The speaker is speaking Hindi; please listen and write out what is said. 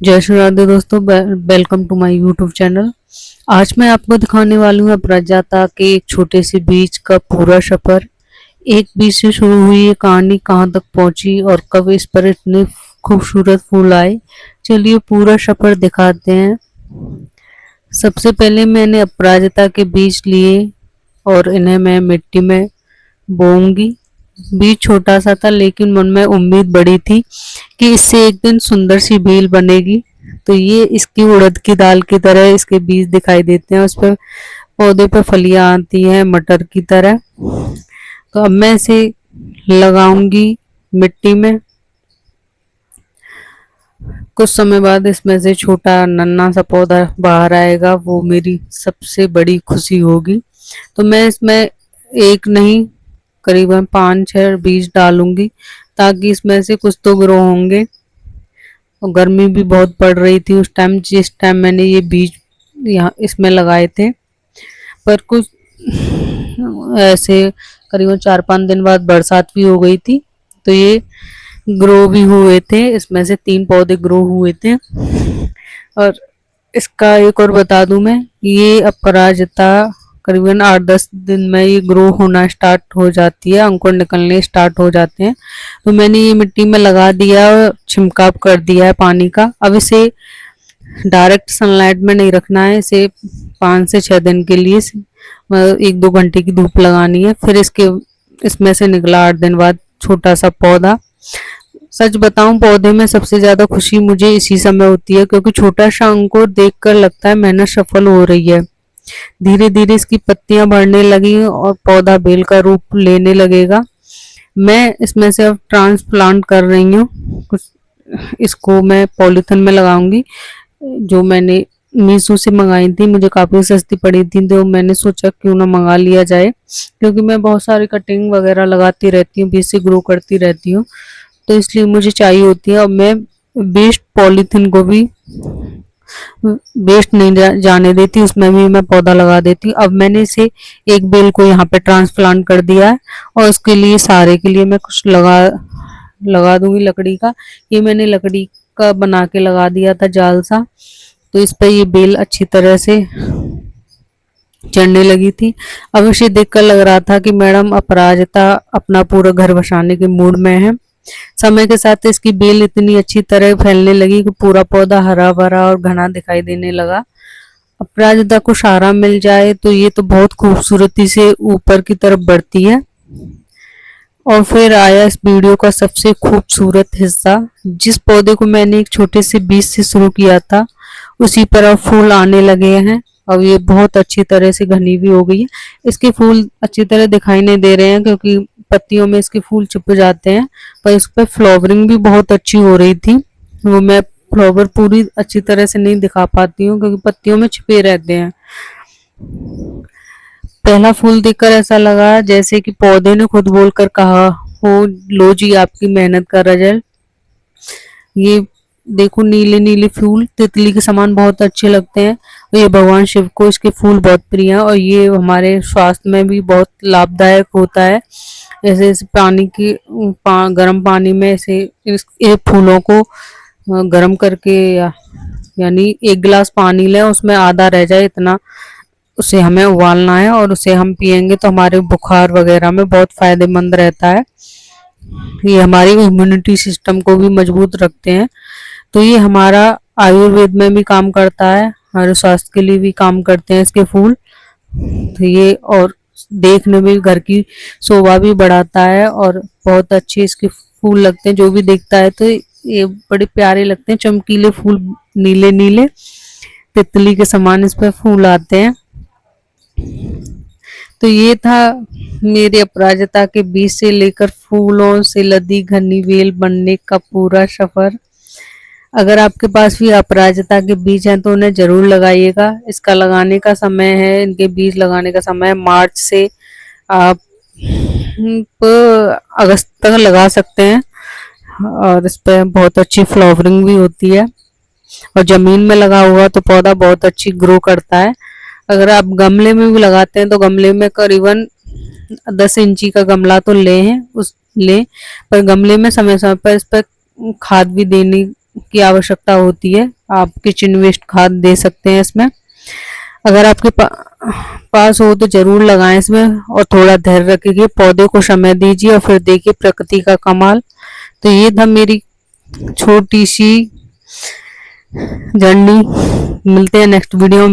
जय श्री राधे दोस्तों, welcome to my YouTube channel. आज मैं आपको दिखाने वाली हूँ अपराजिता के एक छोटे से बीज का पूरा सफर। एक बीज से शुरू हुई ये कहानी कहाँ तक पहुंची और कब इस पर इतने खूबसूरत फूल आए, चलिए पूरा सफर दिखाते हैं। सबसे पहले मैंने अपराजिता के बीज लिए और इन्हें मैं मिट्टी में बोऊंगी। बीज छोटा सा था लेकिन मन में उम्मीद बड़ी थी कि इससे एक दिन सुंदर सी बेल बनेगी। तो ये इसकी उड़द की दाल की तरह इसके बीज दिखाई देते हैं, उस पर पौधे पर फलियां आती हैं मटर की तरह। तो अब मैं इसे लगाऊंगी मिट्टी में। कुछ समय बाद इसमें से छोटा नन्हा सा पौधा बाहर आएगा, वो मेरी सबसे बड़ी खुशी होगी। तो मैं इसमें एक नहीं करीबन 5-6 बीज डालूंगी ताकि इसमें से कुछ तो ग्रो होंगे। और गर्मी भी बहुत पड़ रही थी उस टाइम, जिस टाइम मैंने ये बीज यहाँ इसमें लगाए थे। पर कुछ ऐसे करीबन 4-5 दिन बाद बरसात भी हो गई थी, तो ये ग्रो भी हुए थे। इसमें से 3 पौधे ग्रो हुए थे। और इसका एक और बता दूं मैं, ये अपराजिता करीबन 8-10 दिन में ये ग्रो होना स्टार्ट हो जाती है, अंकुर निकलने स्टार्ट हो जाते हैं। तो मैंने ये मिट्टी में लगा दिया और छिड़काव कर दिया है पानी का। अब इसे डायरेक्ट सनलाइट में नहीं रखना है, इसे 5 से 6 दिन के लिए 1-2 घंटे की धूप लगानी है। फिर इसमें से निकला 8 दिन बाद छोटा सा पौधा। सच बताऊं, पौधे में सबसे ज्यादा खुशी मुझे इसी समय होती है, क्योंकि छोटा सा अंकुर देखकर लगता है मेहनत सफल हो रही है। धीरे धीरे इसकी पत्तियां बढ़ने लगी और पौधा बेल का रूप लेने लगेगा। मैं इसमें से अब ट्रांसप्लांट कर रही हूँ। कुछ इसको मैं पॉलीथिन में लगाऊंगी, जो मैंने मीशो से मंगाई थी, मुझे काफ़ी सस्ती पड़ी थी, तो मैंने सोचा क्यों ना मंगा लिया जाए, क्योंकि मैं बहुत सारी कटिंग वगैरह लगाती रहती हूँ, बीज से ग्रो करती रहती हूँ, तो इसलिए मुझे चाहिए होती है। और मैं वेस्ट पॉलीथिन को भी वेस्ट नहीं जाने देती, उसमें भी मैं पौधा लगा देती हूँ। अब मैंने इसे एक बेल को यहाँ पे ट्रांसप्लांट कर दिया है और उसके लिए सारे के लिए मैं कुछ लगा दूंगी लकड़ी का। ये मैंने लकड़ी का बना के लगा दिया था जाल सा, तो इस पर ये बेल अच्छी तरह से चढ़ने लगी थी। अब इसे देखकर लग रहा था कि मैडम अपराजिता अपना पूरा घर बसाने के मूड में है। समय के साथ इसकी बेल इतनी अच्छी तरह फैलने लगी कि पूरा पौधा हरा भरा और घना दिखाई देने लगा। अपराजिता को सहारा मिल जाए तो ये तो बहुत खूबसूरती से ऊपर की तरफ बढ़ती है। और फिर आया इस वीडियो का सबसे खूबसूरत हिस्सा। जिस पौधे को मैंने एक छोटे से बीज से शुरू किया था, उसी पर अब फूल आने लगे हैं। अब ये बहुत अच्छी तरह से घनी भी हो गई है। इसके फूल अच्छी तरह दिखाई नहीं दे रहे हैं क्योंकि पत्तियों में इसके फूल छुप जाते हैं, पर इस पर फ्लावरिंग भी बहुत अच्छी हो रही थी। वो मैं फ्लावर पूरी अच्छी तरह से नहीं दिखा पाती हूँ क्योंकि पत्तियों में छिपे रहते हैं। पहला फूल देखकर ऐसा लगा जैसे कि पौधे ने खुद बोलकर कहा हो, लो जी आपकी मेहनत का रिजल्ट। ये देखो, नीले नीले फूल तितली के समान बहुत अच्छे लगते हैं। और ये भगवान शिव को इसके फूल बहुत प्रिय हैं और ये हमारे स्वास्थ्य में भी बहुत लाभदायक होता है। ऐसे इस पानी की गर्म पानी में ऐसे ये फूलों को गर्म करके यानी 1 गिलास पानी लें, उसमें आधा रह जाए इतना उसे हमें उबालना है और उसे हम पियेंगे तो हमारे बुखार वगैरह में बहुत फायदेमंद रहता है। ये हमारी इम्यूनिटी सिस्टम को भी मजबूत रखते हैं। तो ये हमारा आयुर्वेद में भी काम करता है, हमारे स्वास्थ्य के लिए भी काम करते हैं इसके फूल। तो ये और देखने में घर की शोभा भी बढ़ाता है और बहुत अच्छे इसके फूल लगते हैं। जो भी देखता है तो ये बड़े प्यारे लगते हैं, चमकीले फूल नीले नीले तितली के समान इस पर फूल आते हैं। तो ये था मेरे अपराजिता के बीज से लेकर फूलों से लदी घनी बेल बनने का पूरा सफर। अगर आपके पास भी अपराजिता के बीज हैं तो उन्हें जरूर लगाइएगा। इसका लगाने का समय है, इनके बीज लगाने का समय है मार्च से आप अगस्त तक लगा सकते हैं और इस पर बहुत अच्छी फ्लावरिंग भी होती है। और जमीन में लगा हुआ तो पौधा बहुत अच्छी ग्रो करता है। अगर आप गमले में भी लगाते हैं तो गमले में करीबन 10 इंची का गमला तो लें, पर गमले में समय समय पर इस पर खाद भी देने की आवश्यकता होती है। आप किचन वेस्ट खाद दे सकते हैं इसमें। अगर आपके पास हो तो जरूर लगाएं इसमें, और थोड़ा धैर्य रखिए, पौधे को समय दीजिए और फिर देखिए प्रकृति का कमाल। तो ये था मेरी छोटी सी जर्नी। मिलते हैं नेक्स्ट वीडियो में।